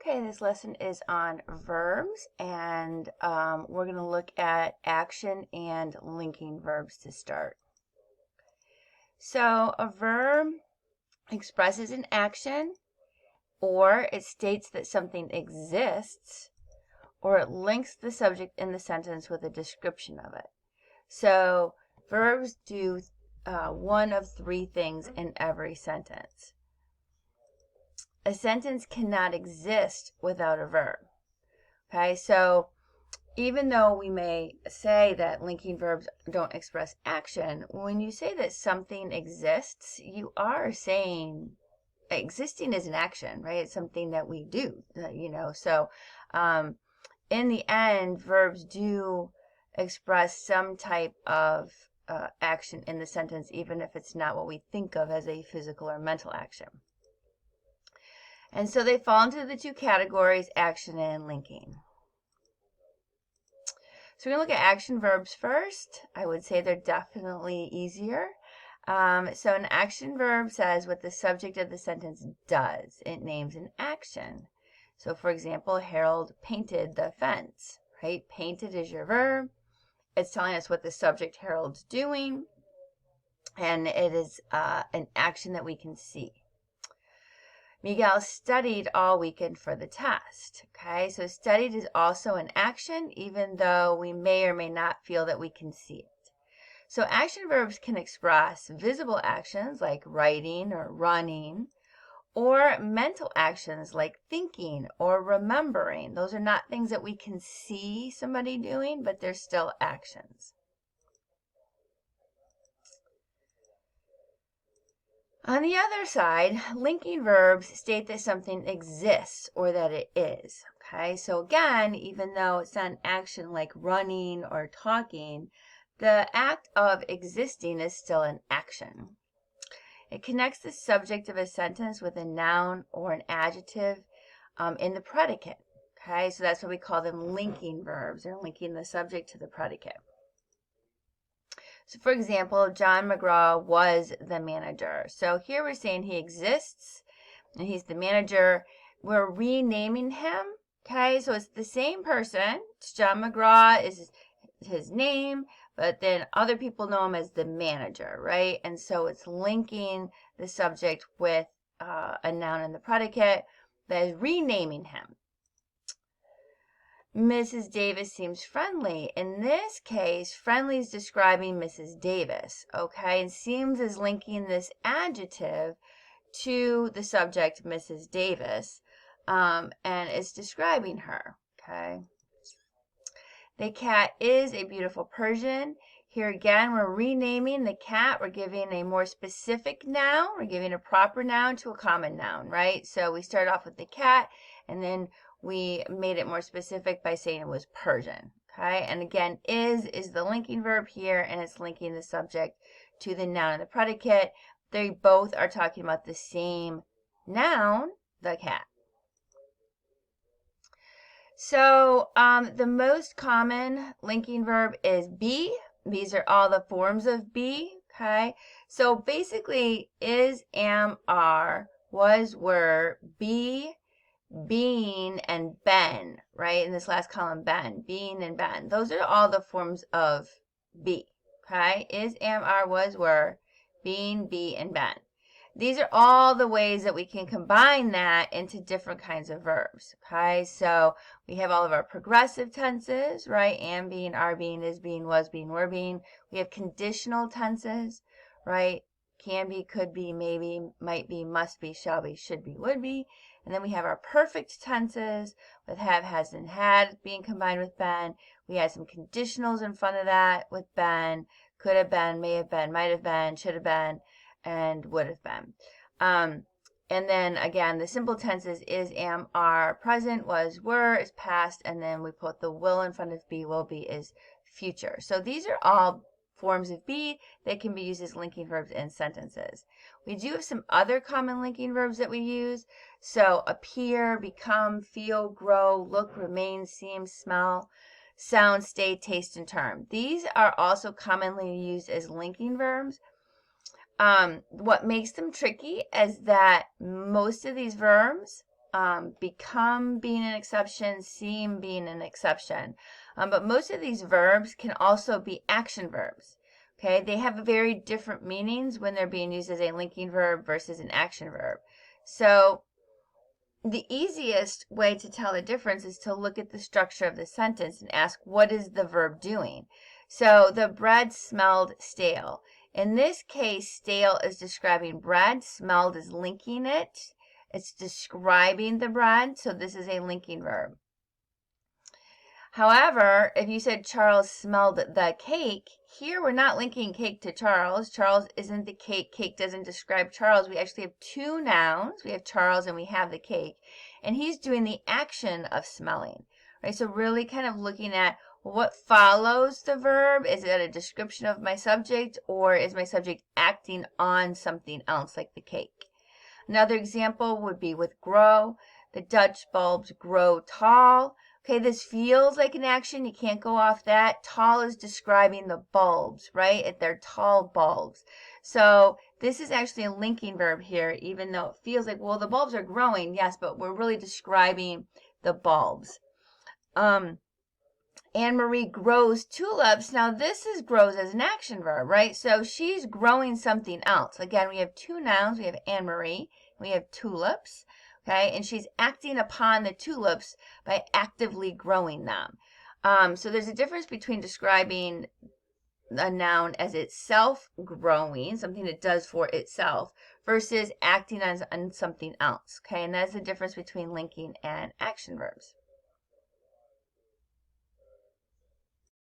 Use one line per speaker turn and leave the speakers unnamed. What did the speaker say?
Okay, this lesson is on verbs, and we're going to look at action and linking verbs to start. So a verb expresses an action, or it states that something exists, or it links the subject in the sentence with a description of it. So verbs do one of three things in every sentence. A sentence cannot exist without a verb. Okay, so even though we may say that linking verbs don't express action, when you say that something exists, you are saying existing is an action, right? It's something that we do, So in the end, verbs do express some type of action in the sentence, even if it's not what we think of as a physical or mental action. And so they fall into the two categories, action and linking. So we're going to look at action verbs first. I would say they're definitely easier. So an action verb says what the subject of the sentence does. It names an action. So for example, Harold painted the fence, right? Painted is your verb. It's telling us what the subject Harold's doing, and it is an action that we can see. Miguel studied all weekend for the test. Okay, so studied is also an action, even though we may or may not feel that we can see it. So action verbs can express visible actions like writing or running, or mental actions like thinking or remembering. Those are not things that we can see somebody doing, but they're still actions. On the other side, linking verbs state that something exists or that it is. Okay, so again, even though it's not an action like running or talking, the act of existing is still an action. It connects the subject of a sentence with a noun or an adjective in the predicate. Okay, so that's what we call them linking verbs. They're linking the subject to the predicate. So for example, John McGraw was the manager. So here we're saying he exists and he's the manager. We're renaming him. Okay, so it's the same person. It's John McGraw is his name, but then other people know him as the manager, right? And so it's linking the subject with a noun in the predicate that is renaming him. Mrs. Davis seems friendly. In this case, friendly is describing Mrs. Davis, okay? And seems is linking this adjective to the subject, Mrs. Davis, and it's describing her, okay? The cat is a beautiful Persian. Here again, we're renaming the cat. We're giving a more specific noun. We're giving a proper noun to a common noun, right? So we start off with the cat, and then we made it more specific by saying it was Persian, okay? And again, is the linking verb here, and it's linking the subject to the noun and the predicate. They both are talking about the same noun, the cat. So the most common linking verb is be. These are all the forms of be, okay? So basically, is, am, are, was, were, be, being, and been, right? In this last column, been, being, and been. Those are all the forms of be, okay? Is, am, are, was, were, being, be, and been. These are all the ways that we can combine that into different kinds of verbs, okay? So we have all of our progressive tenses, right? Am being, are being, is being, was being, were being. We have conditional tenses, right? Can be, could be, maybe, might be, must be, shall be, should be, would be. And then we have our perfect tenses with have, has, and had being combined with been. We had some conditionals in front of that with been, could have been, may have been, might have been, should have been, and would have been. And then again, the simple tenses is, am, are, present, was, were, is past, and then we put the will in front of be, will be is future. So these are all forms of be that can be used as linking verbs in sentences. We do have some other common linking verbs that we use. So appear, become, feel, grow, look, remain, seem, smell, sound, state, taste, and term. These are also commonly used as linking verbs. What makes them tricky is that most of these verbs become being an exception, seem being an exception. But most of these verbs can also be action verbs. Okay, they have very different meanings when they're being used as a linking verb versus an action verb. So the easiest way to tell the difference is to look at the structure of the sentence and ask, what is the verb doing? So the bread smelled stale. In this case, stale is describing bread. Smelled is linking it. It's describing the bread. So this is a linking verb. However, if you said Charles smelled the cake, here we're not linking cake to Charles. Charles isn't the cake. Cake doesn't describe Charles. We actually have two nouns. We have Charles and we have the cake. And he's doing the action of smelling, right? So really kind of looking at what follows the verb. Is it a description of my subject, or is my subject acting on something else like the cake? Another example would be with grow. The Dutch bulbs grow tall. Okay, this feels like an action. You can't go off that. Tall is describing the bulbs, right? They're tall bulbs. So this is actually a linking verb here, even though it feels like, well, the bulbs are growing. Yes, but we're really describing the bulbs. Anne-Marie grows tulips. Now this is grows as an action verb, right? So she's growing something else. Again, we have two nouns. We have Anne-Marie. We have tulips. Okay, and she's acting upon the tulips by actively growing them. So there's a difference between describing a noun as itself growing, something it does for itself, versus acting on something else. Okay, and that's the difference between linking and action verbs.